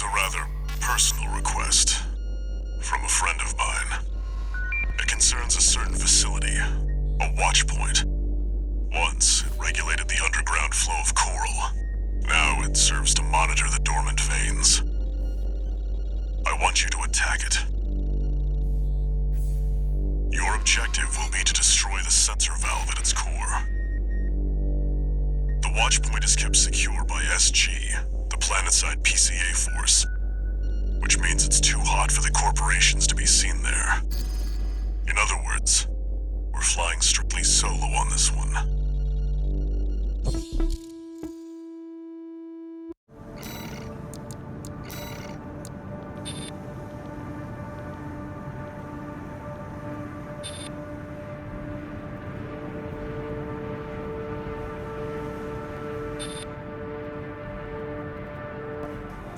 is a rather personal request from a friend of mine. It concerns a certain facility, a watch point. Once, it regulated the underground flow of coral. Now it serves to monitor the dormant veins. I want you to attack it. Your objective will be to destroy the sensor valve at its core. The watch point is kept secure by SG, the planetside PCA force, which means it's too hot for the corporations to be seen there. In other words, we're flying strictly solo on this one.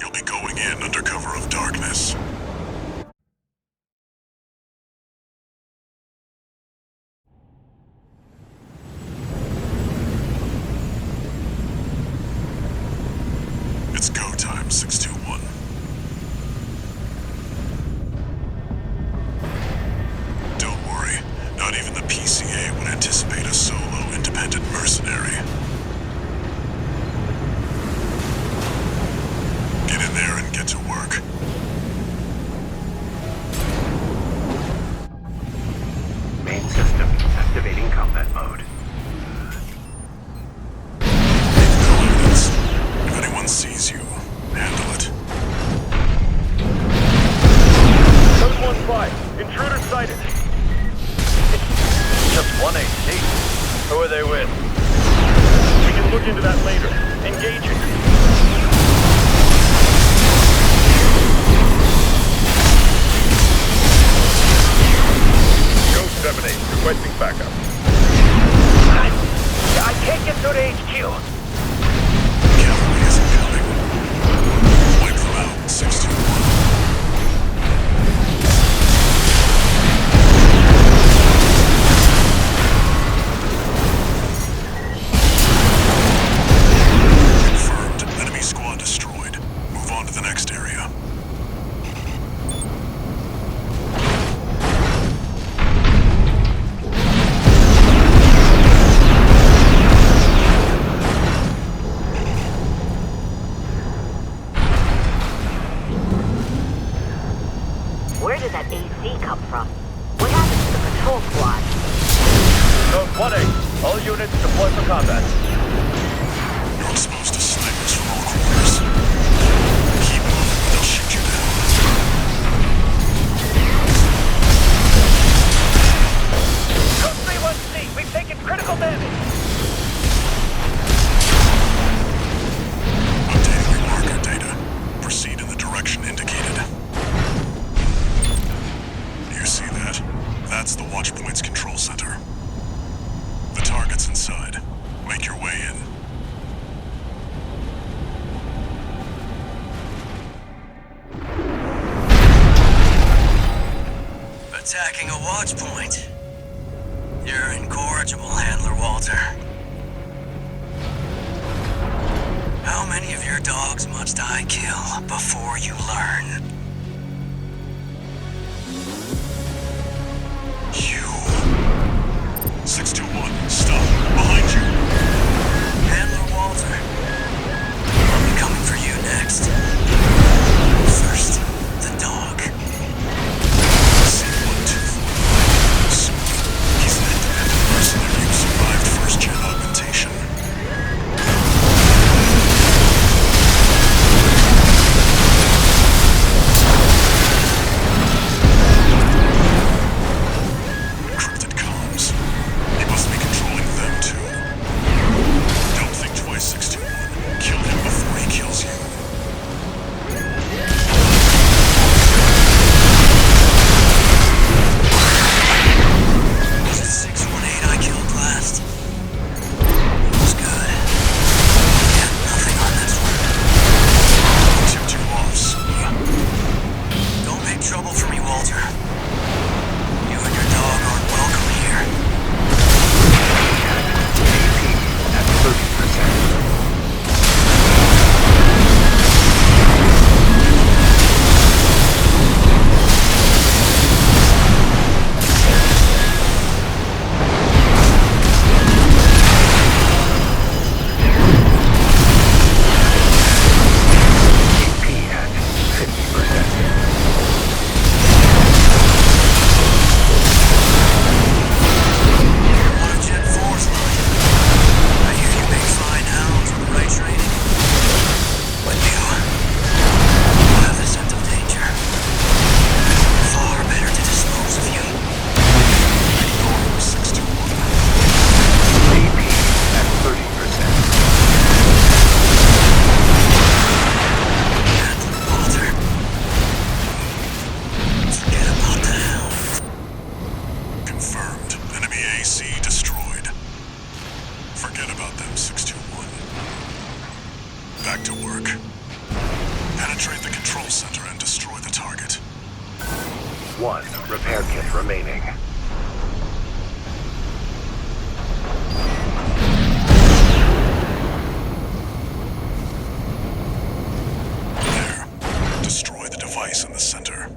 You'll be going in under cover of darkness. It's go time, 621. Don't worry, not even the PCA would anticipate a solo independent mercenary. Get in there and get to work. Main system activating combat mode. Leave no evidence. If anyone sees you, handle it. Code 1-5, intruder sighted. Just one AC. Who are they with? We can look into that later. Engaging. Go 7-8, requesting backup. I can't get through to HQ. Cavalry isn't coming. Wipe them out, 621. Confirmed. Enemy squad destroyed. Move on to the next area. Where did that AC come from? What happened to the patrol squad? Code 1-8, all units deploy for combat. You're exposed to snipers from all corners. Keep moving or they'll shoot you down. Code 3-1C, we've taken critical damage. Updating your marker data. Proceed in the direction indicated. You see that? That's the watch point's control center. The target's inside. Make your way in. Attacking a watch point. You're incorrigible, Handler Walter. How many of your dogs must I kill before you learn? You. 621, stop. Behind you. Handler Walter. I'll be coming for you next. First, the dog. C1249. He's an independent mercenary who survived first-gen augmentation. Encrypted comms. He must be controlling them too. Penetrate the control center and destroy the target. One repair kit remaining. There. Destroy the device in the center.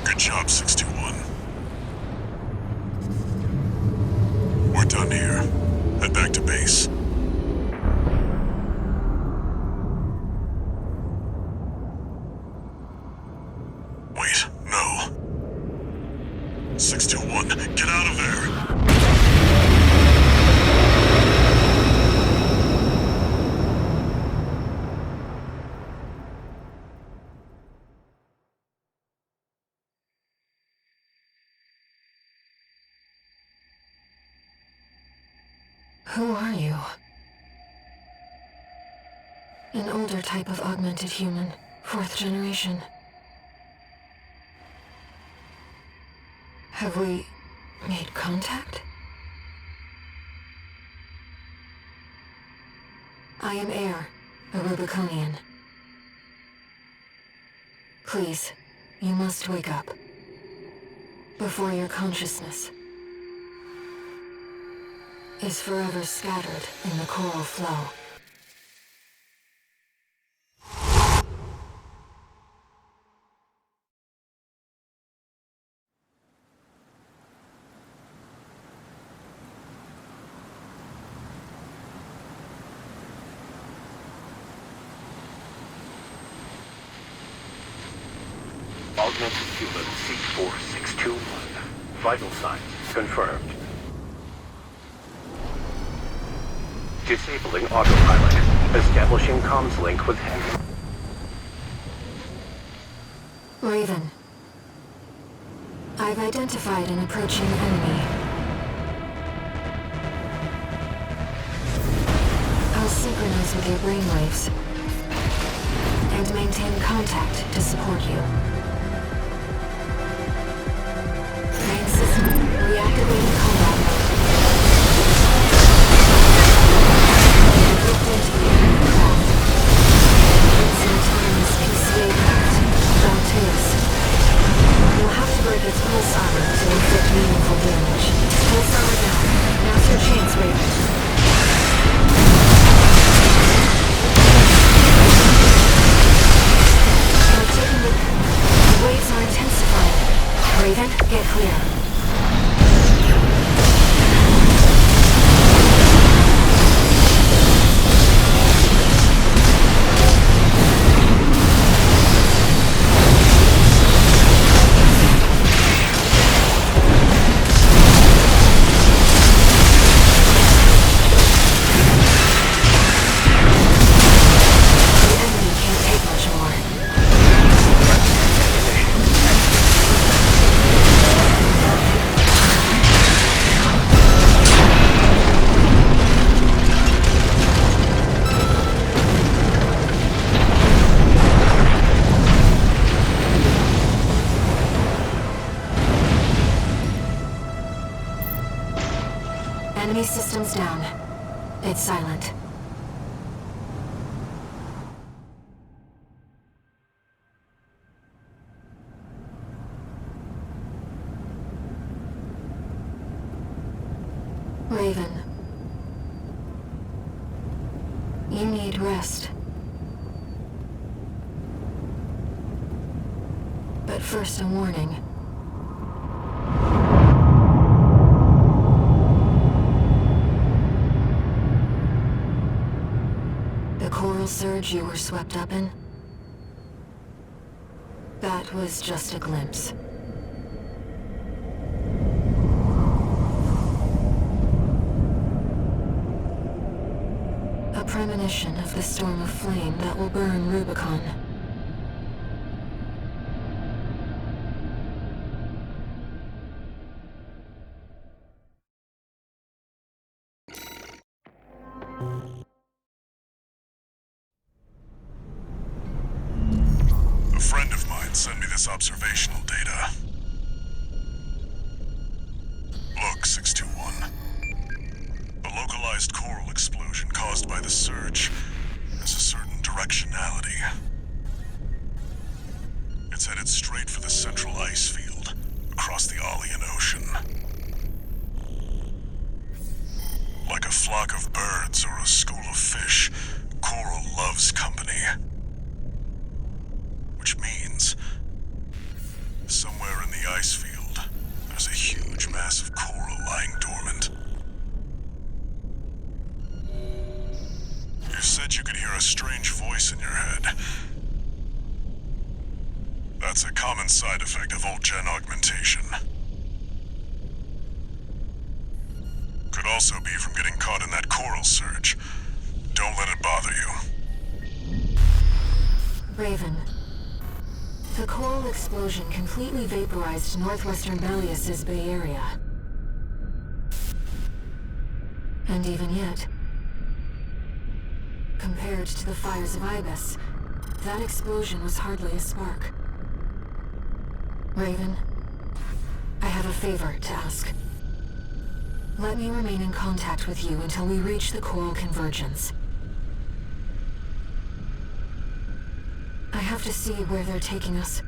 Good job, 621. We're done here. Head back to base. Wait, no. 621, get out of there! Who are you? An older type of augmented human, 4th generation. Have we made contact? I am Air, a Rubiconian. Please, you must wake up. Before your consciousness is forever scattered in the coral flow. Augmented human C4621. Vital signs confirmed. Disabling autopilot. Establishing comms link with Henry. Raven. I've identified an approaching enemy. I'll synchronize with your brainwaves and maintain contact to support you. Main system reactivating combat mode. Looked into the enemy craft. It's an autonomous PCA craft, Valteus. You'll have to break its pulse armor to inflict meaningful damage. Pulse armor down. Now's your chance, Raven. You're taking the waves are intensifying. Raven, get clear. The enemy can't take much more. Enemy systems down. It's silent. Raven. You need rest. But first, a warning. The coral surge you were swept up in? That was just a glimpse. A premonition of the storm of flame that will burn Rubicon. and send me this observational data. Look, 621. The localized coral explosion caused by the surge has a certain directionality. It's headed straight for the central ice field across the Alian Ocean. Like a flock of birds or a school of fish, coral loves company. Which means, somewhere in the ice field, there's a huge mass of coral lying dormant. You said you could hear a strange voice in your head. That's a common side effect of old gen augmentation. Could also be from getting caught in that coral surge. Don't let it bother you. Raven. The coral explosion completely vaporized northwestern Belius's Bay Area. And even yet, compared to the fires of Ibis, that explosion was hardly a spark. Raven, I have a favor to ask. Let me remain in contact with you until we reach the coral convergence. I have to see where they're taking us.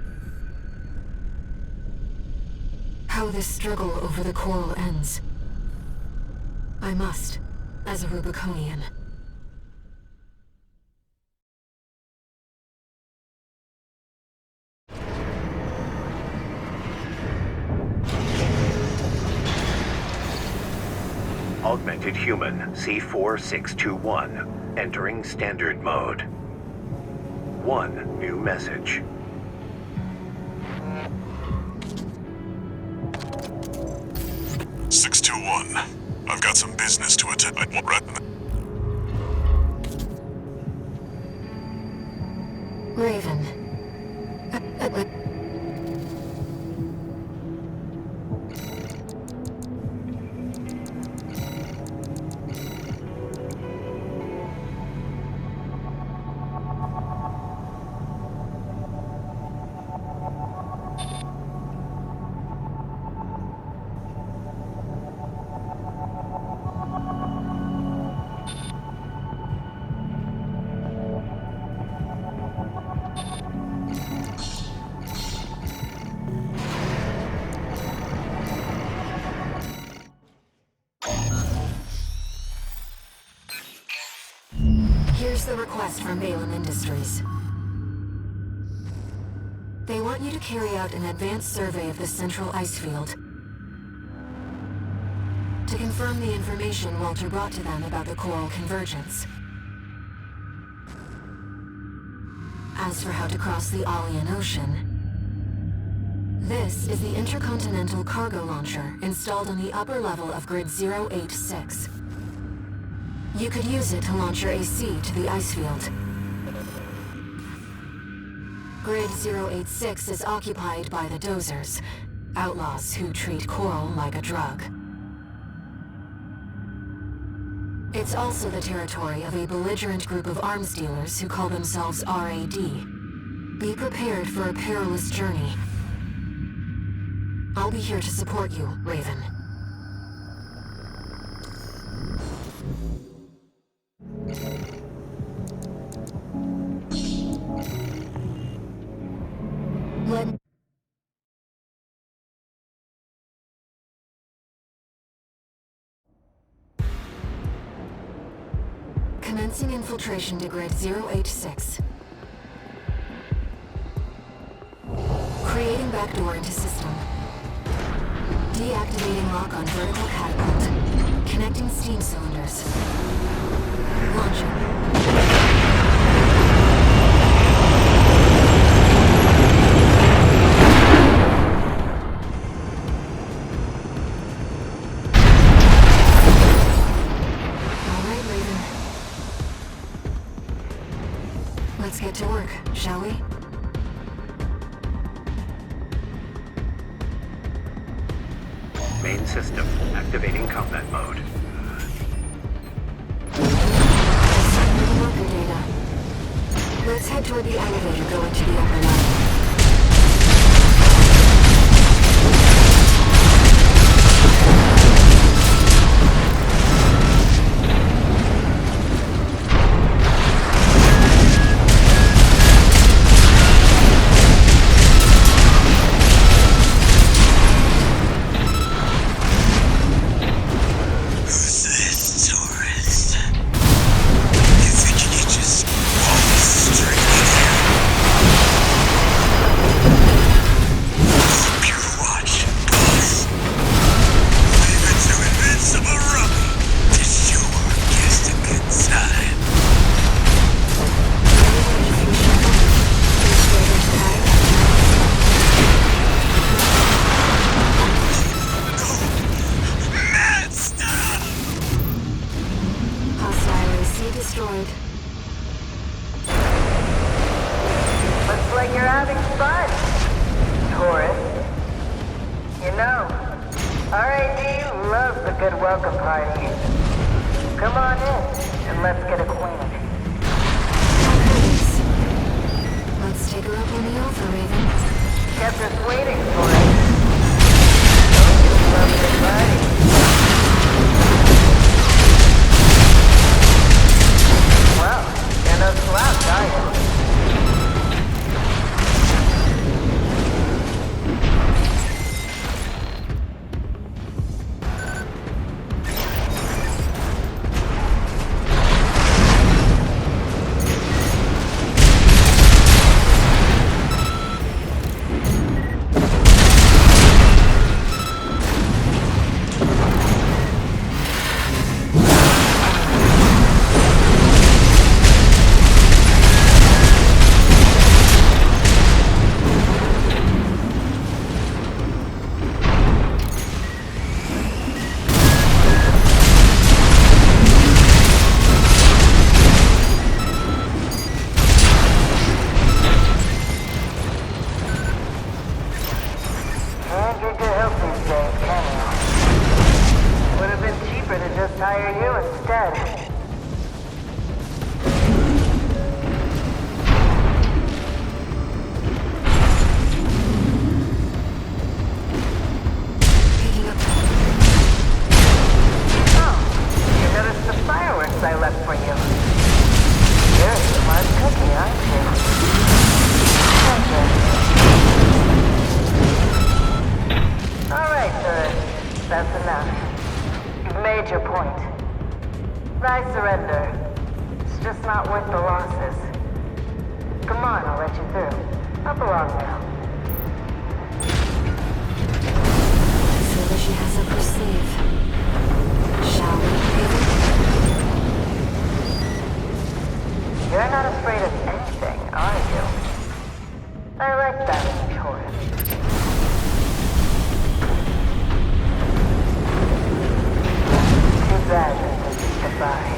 How this struggle over the coral ends. I must, as a Rubiconian. Augmented human C4621 entering standard mode. One new message. I've got some business to attend. Raven. Here's the request from Balaam Industries. They want you to carry out an advanced survey of the central ice field to confirm the information Walter brought to them about the coral convergence. As for how to cross the Alian Ocean, this is the intercontinental cargo launcher installed on the upper level of Grid 086. You could use it to launch your AC to the ice field. Grid 086 is occupied by the Dozers, outlaws who treat coral like a drug. It's also the territory of a belligerent group of arms dealers who call themselves RAD. Be prepared for a perilous journey. I'll be here to support you, Raven. Commencing infiltration to Grid 086. Creating backdoor into system. Deactivating lock on vertical catapult. Connecting steam cylinders. Launching. Let's get to work, shall we? Main system activating combat mode. Worker data. Let's head toward the elevator going to the upper level. good welcome party. Come on in, and let's get acquainted. Please. Let's take a look in the Alpha, Raven. Kept us waiting for it. Lovely party. Well, you're no slouch, are you? Hire you instead. Picking up. Oh, you noticed the fireworks I left for you. You're a smart cookie, aren't you? Alright, sir. That's enough. You've made your point. I surrender. It's just not worth the losses. Come on, I'll let you through. Up along now. I feel that she has up her sleeve. Shall we, Raven? You're not afraid of anything, are you? I like that, Taurus. Too bad this is goodbye.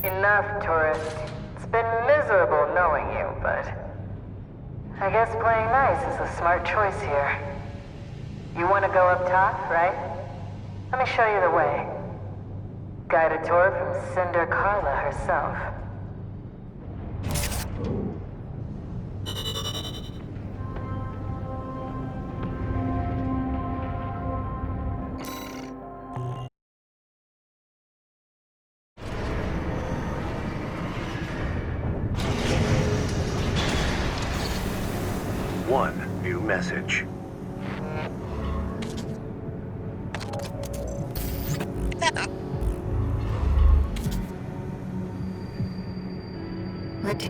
Enough, tourist. It's been miserable knowing you, but I guess playing nice is a smart choice here. You want to go up top, right? Let me show you the way. Guided tour from Cinder Carla herself. One new message. Let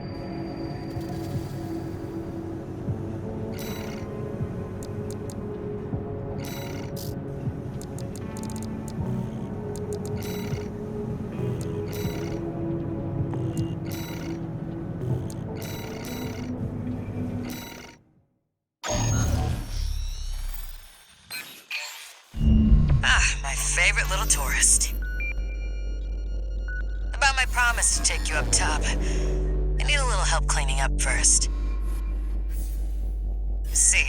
favorite little tourist. About my promise to take you up top. I need a little help cleaning up first. See,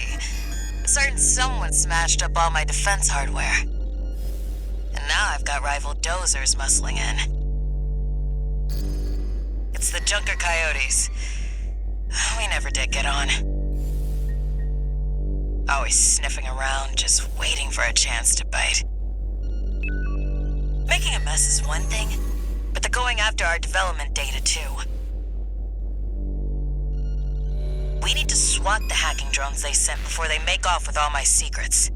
a certain someone smashed up all my defense hardware. And now I've got rival dozers muscling in. It's the Junker Coyotes. We never did get on. Always sniffing around, just waiting for a chance to bite. Making a mess is one thing, but they're going after our development data too. We need to swat the hacking drones they sent before they make off with all my secrets.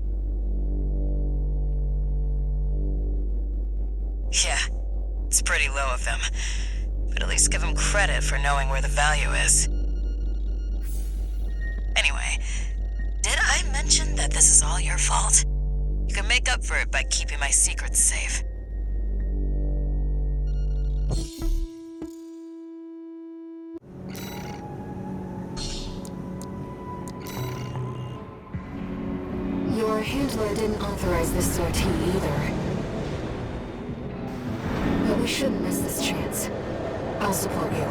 Yeah, it's pretty low of them, but at least give them credit for knowing where the value is. Anyway, did I mention that this is all your fault? You can make up for it by keeping my secrets safe. Your handler didn't authorize this sortie either. But we shouldn't miss this chance. I'll support you.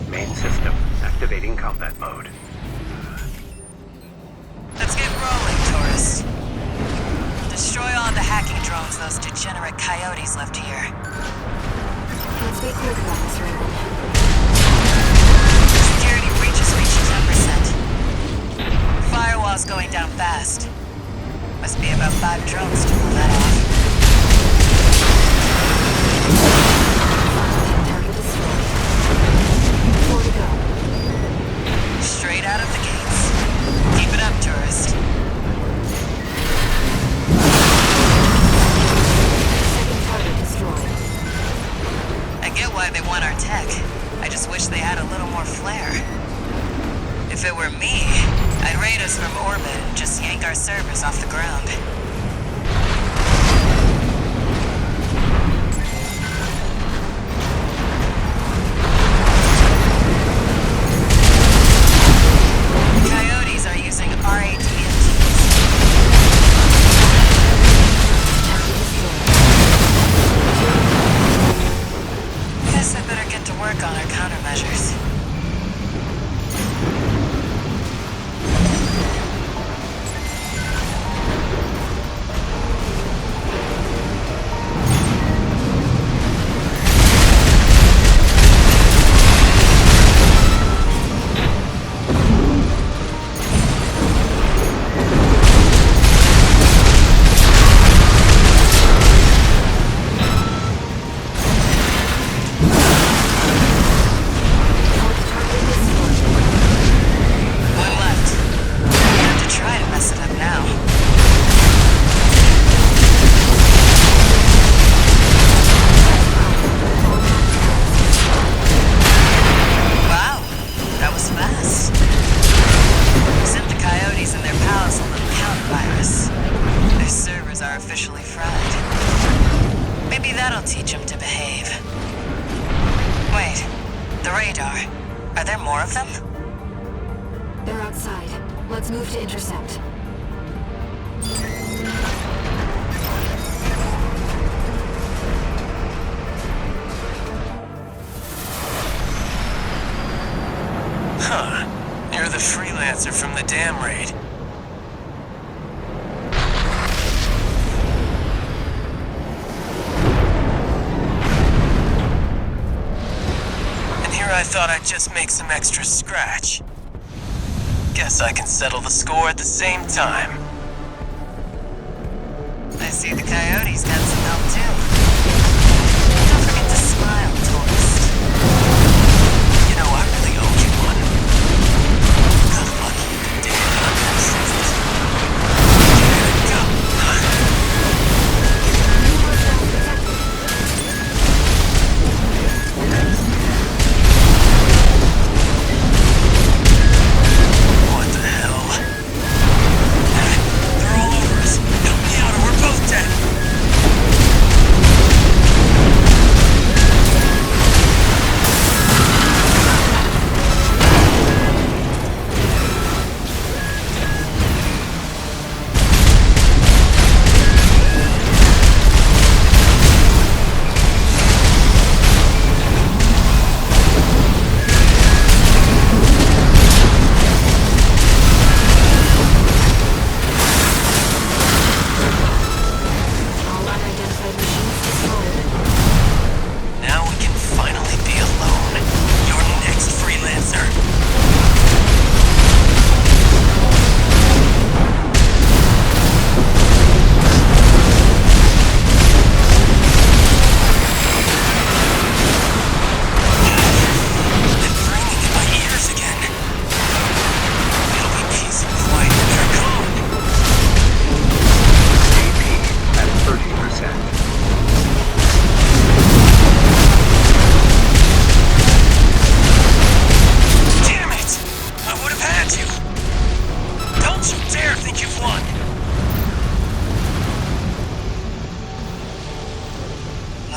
Main system activating combat mode. Let's get rolling, tourist. Destroy all the hacking drones those degenerate coyotes left here. Let's be quick about this, Raven. Security breaches reaching 10%. Firewall's going down fast. Must be about 5 drones to pull that off. Target destroyed. 4 to go. Straight out of the gates. Keep it up, tourist. Second target destroyed. I get why they want our tech. I just wish they had a little more flair. If it were me, I'd raid us from orbit and just yank our servers off the ground. Coyotes are using RATMGs. Guess I better get to work on our countermeasures. One left. We have to try to mess it up now. Wow, that was fast. Sent the coyotes and their pals a little counter-virus. Their servers are officially fried. Maybe that'll teach them to behave. Wait, the radar. Are there more of them? They're outside. Let's move to intercept. Huh. You're the freelancer from the dam raid. And here I thought I'd just make some extra scratch. Guess I can settle the score at the same time. I see the coyotes got some help too. Don't forget to smile, tourist. You know, I really owe you one. Good luck, you damn unassisted. Here we go. What the hell? They're all over us. Help me out or we're both dead.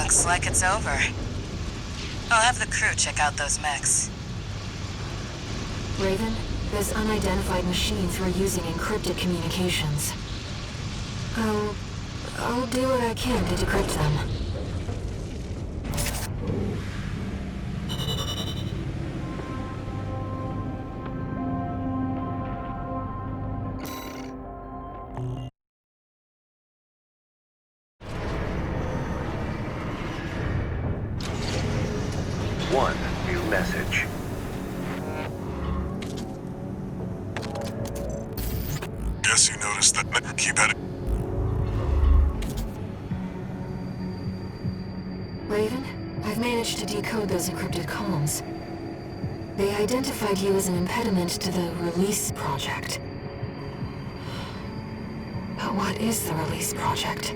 Looks like it's over. I'll have the crew check out those mechs. Raven, there's unidentified machines who are using encrypted communications. I'll do what I can to decrypt them. One new message. Guess you noticed that keep at it. Raven, I've managed to decode those encrypted comms. They identified you as an impediment to the Release Project. But what is the Release Project?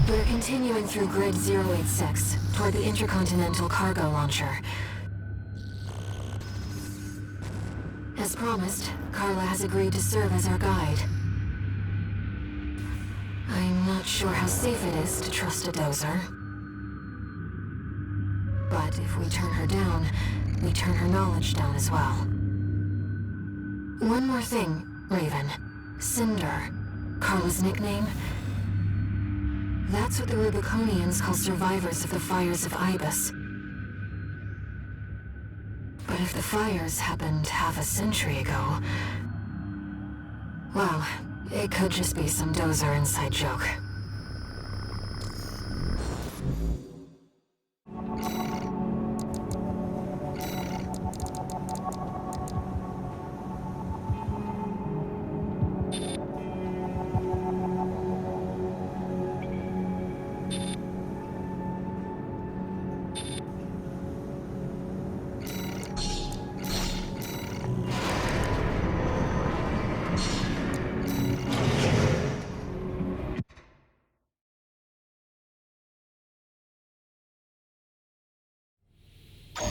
We're continuing through Grid 086 toward the Intercontinental Cargo Launcher. As promised, Carla has agreed to serve as our guide. I'm not sure how safe it is to trust a dozer. But if we turn her down, we turn her knowledge down as well. One more thing, Raven. Cinder, Carla's nickname. That's what the Rubiconians call survivors of the fires of Ibis. But if the fires happened half a century ago... well, it could just be some dozer inside joke.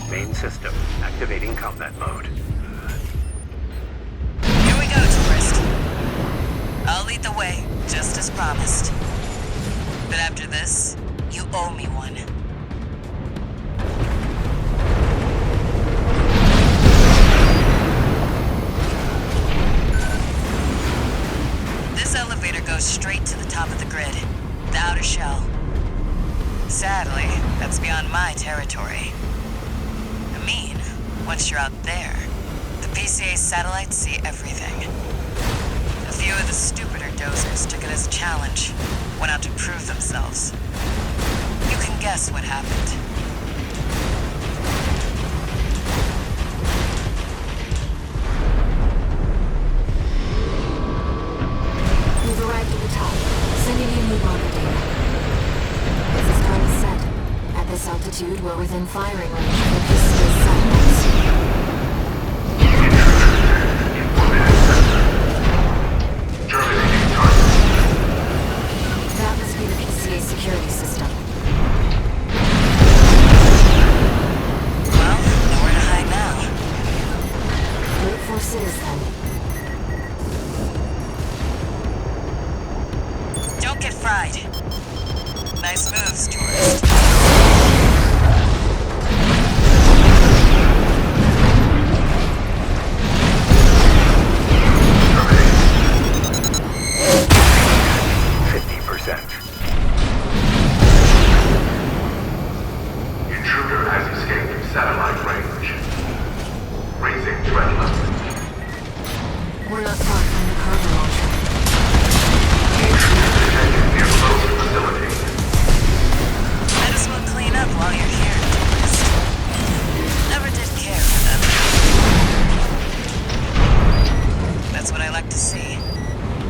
Main system activating combat mode. Here we go, tourist. I'll lead the way, just as promised. But after this, you owe me one. This elevator goes straight to the top of the grid, the outer shell. Sadly, that's beyond my territory. I mean, once you're out there, the PCA satellites see everything. A few of the stupider dozers took it as a challenge, went out to prove themselves. You can guess what happened. We've arrived at the top, sending you new marker data. As is Carla said, at this altitude, we're within firing range of the PCA satellites. That must be the PCA security system. Well, nowhere to hide now. Brute force it is then. Don't get fried. Nice moves, tourist. Intruder has escaped satellite range. Raising threat level. We're not far from the cargo launcher. Intruder detected near close facility. Might as well clean up while you're here, tourist. Never did care for them. That's what I like to see.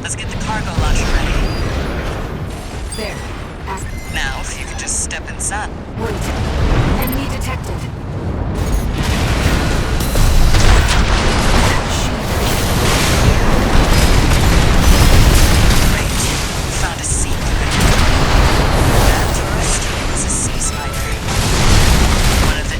Let's get the cargo launcher ready. There. Now, if you could just step inside. Wait. Enemy detected. Great. Found a secret. That tourist was a sea spider. One of the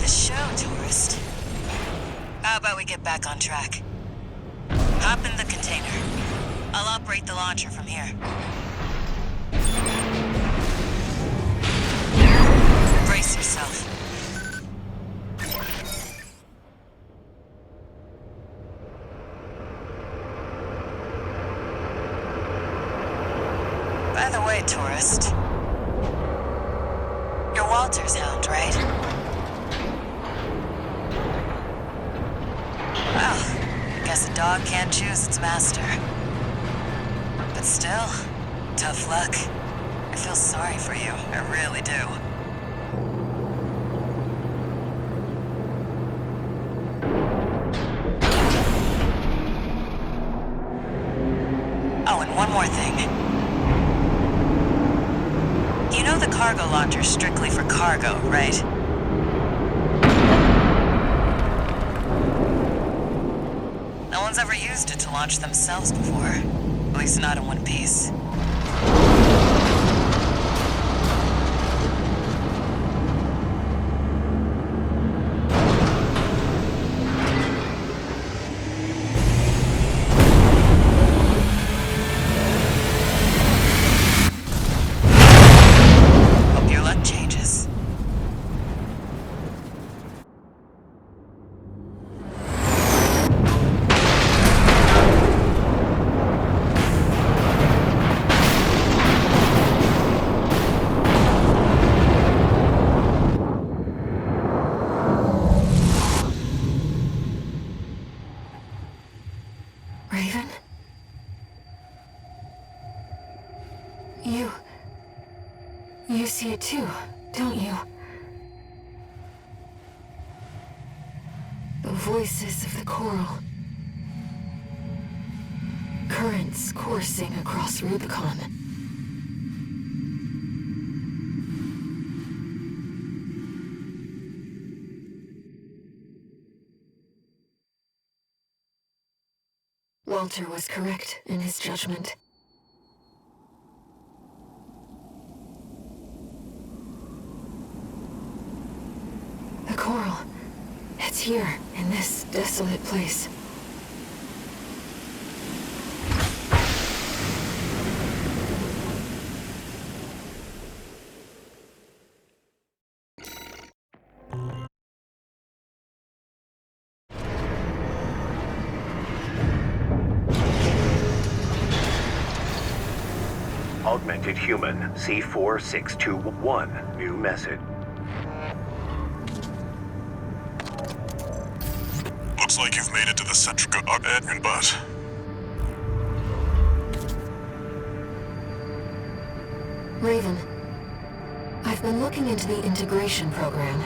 show, tourist. How about we get back on track? Hop in the container. I'll operate the launcher from here. Brace yourself. By the way, tourist, you're Walter's hound, right? Well, guess a dog can't choose its master. But still, tough luck. I feel sorry for you, I really do. Oh, and one more thing. You know the cargo launcher's strictly for cargo, right? No one's ever used it to launch themselves before. At least not in one piece. Hope your luck changes. Raven? You see it too, don't you? The voices of the coral. Currents coursing across Rubicon. Walter was correct in his judgment. The coral. It's here, in this desolate place. Augmented Human C4621. New message. Looks like you've made it to the Centrica admin bot. Raven, I've been looking into the integration program,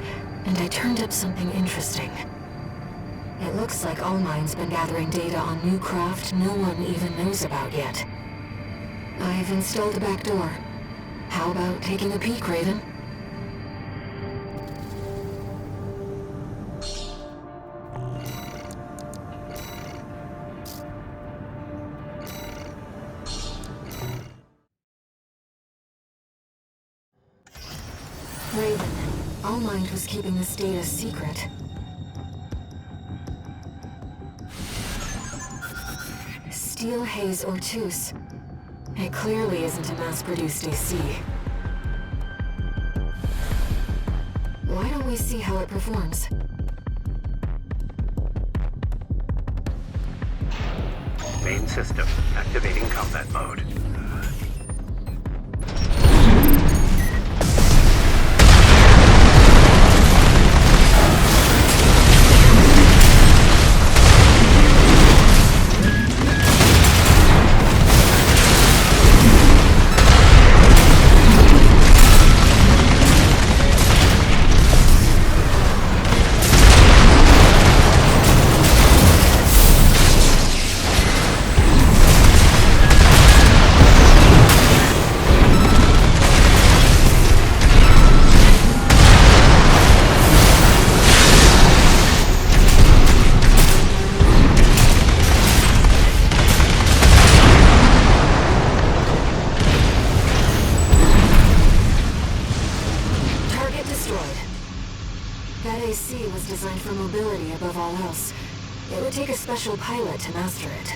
and I turned up something interesting. It looks like Allmind's been gathering data on new craft no one even knows about yet. I've installed a backdoor. How about taking a peek, Raven? Raven, Allmind was keeping this data secret. Steel Haze Ortus. It clearly isn't a mass-produced AC. Why don't we see how it performs? Main system. Activating combat mode. AC was designed for mobility above all else. It would take a special pilot to master it.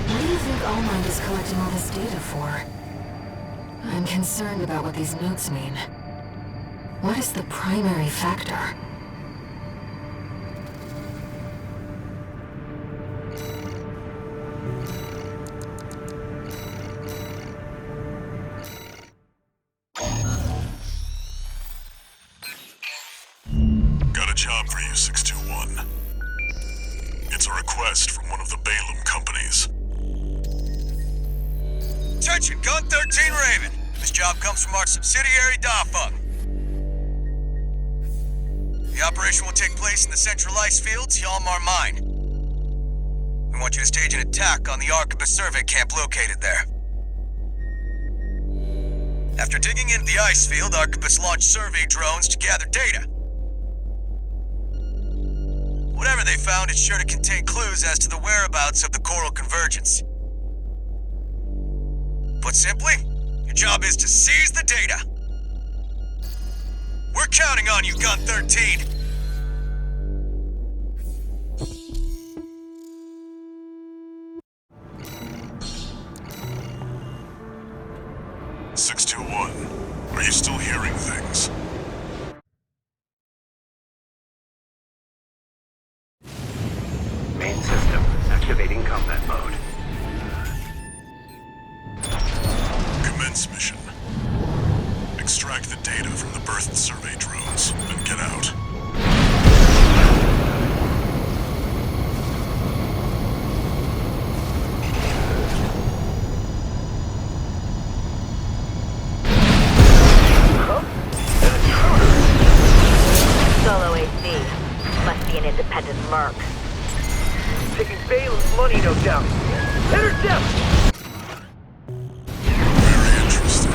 What do you think Allmind is collecting all this data for? I'm concerned about what these notes mean. What is the primary factor? Got a job for you, 621. It's a request from one of the Balaam companies. Attention, Gun 13 Raven. This job comes from our subsidiary, Dafeng. The operation will take place in the Central Ice Fields, Yalmar Mine. We want you to stage an attack on the Arquebus survey camp located there. After digging into the ice field, Arquebus launched survey drones to gather data. Whatever they found is sure to contain clues as to the whereabouts of the Coral Convergence. Put simply, your job is to seize the data. We're counting on you, Gun 13. Are you still hearing things? Main system activating combat mode. Commence mission. Extract the data from the birth survey drones and get out. Solo AC. Must be an independent merc. Taking Balam's money, no doubt. Intercept! Very interesting.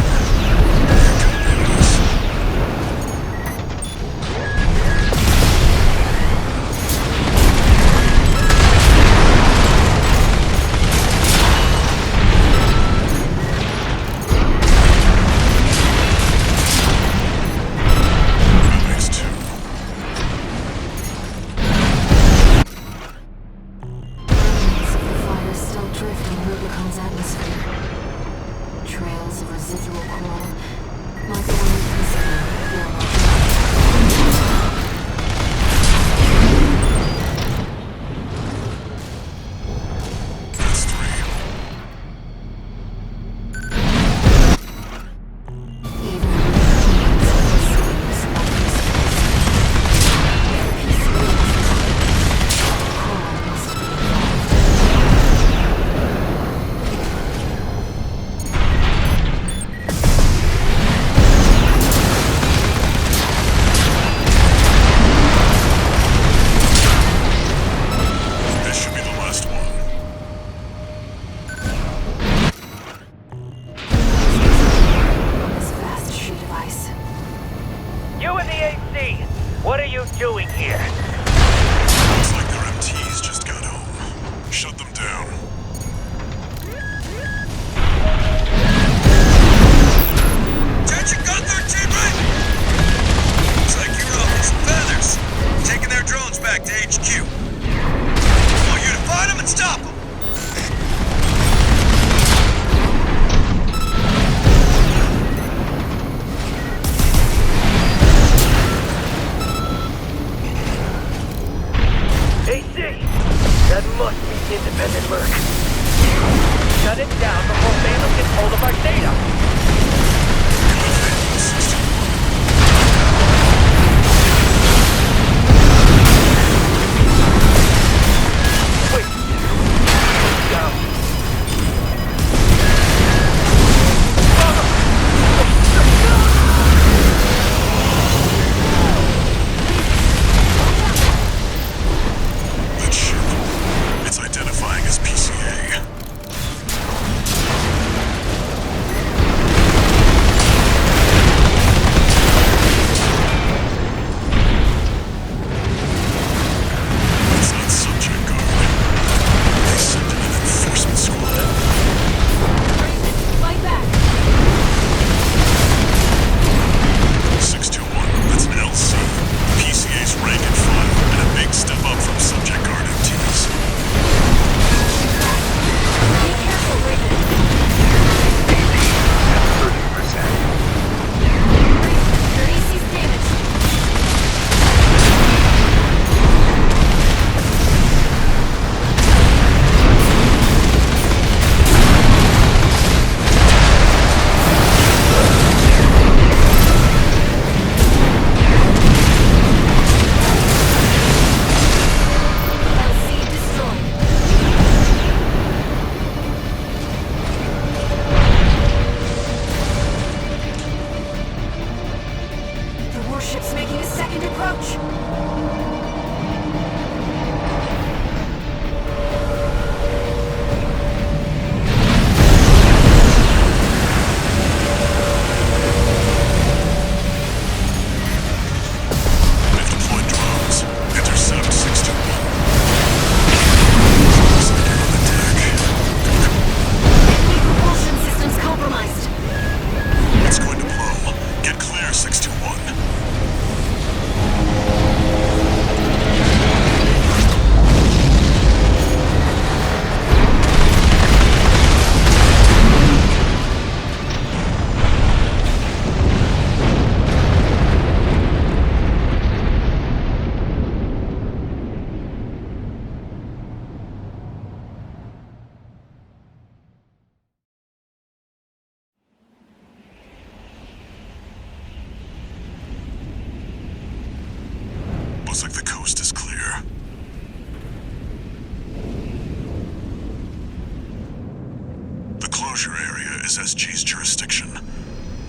enclosure area is SG's jurisdiction.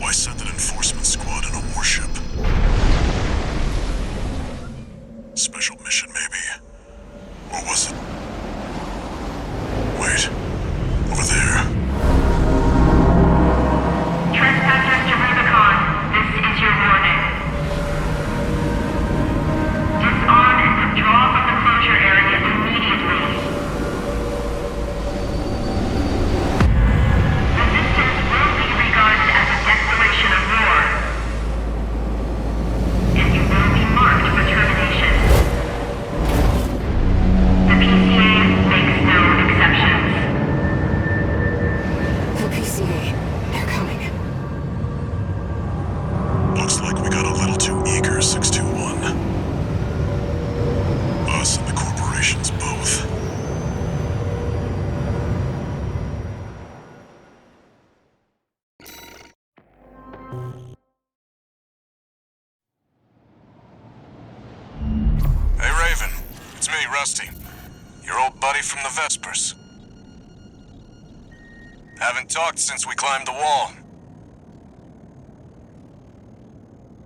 Why send an enforcement squad in a warship? Special mission, maybe? Or was it? Wait. Over there. Trespassers to Rubicon, this is your warning. Disarm and withdraw from the closure area immediately. Resistance will be regarded as a declaration of war. And you will be marked for termination. The PCA makes no exceptions. The PCA. They're coming. Looks like we got a little too eager, 621. Us and the corporations both. Hey, Raven. It's me, Rusty. Your old buddy from the Vespers. Haven't talked since we climbed the wall.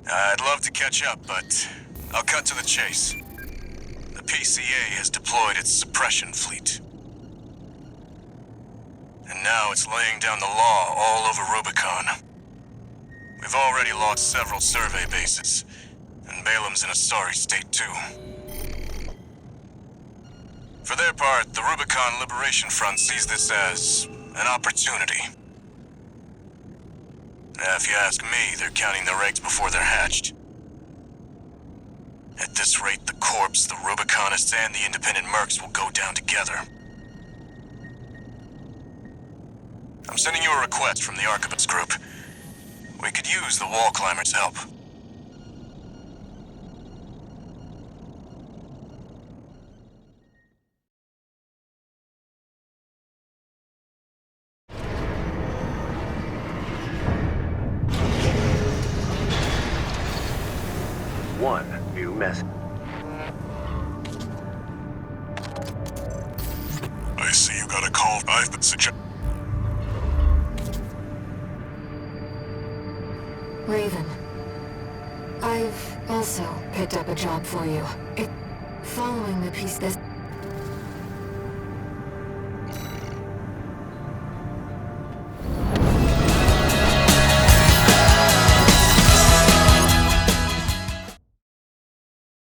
I'd love to catch up, but I'll cut to the chase. The PCA has deployed its suppression fleet. And now it's laying down the law all over Rubicon. We've already lost several survey bases, and Balam's in a sorry state too. For their part, the Rubicon Liberation Front sees this as an opportunity. If you ask me, they're counting their eggs before they're hatched. At this rate, the Corps, the Rubiconists, and the independent mercs will go down together. I'm sending you a request from the Arquebus group. We could use the wall climbers' help. One new message. I see you got a call. I've been suggesting. Raven. I've also picked up a job for you. Following the piece this...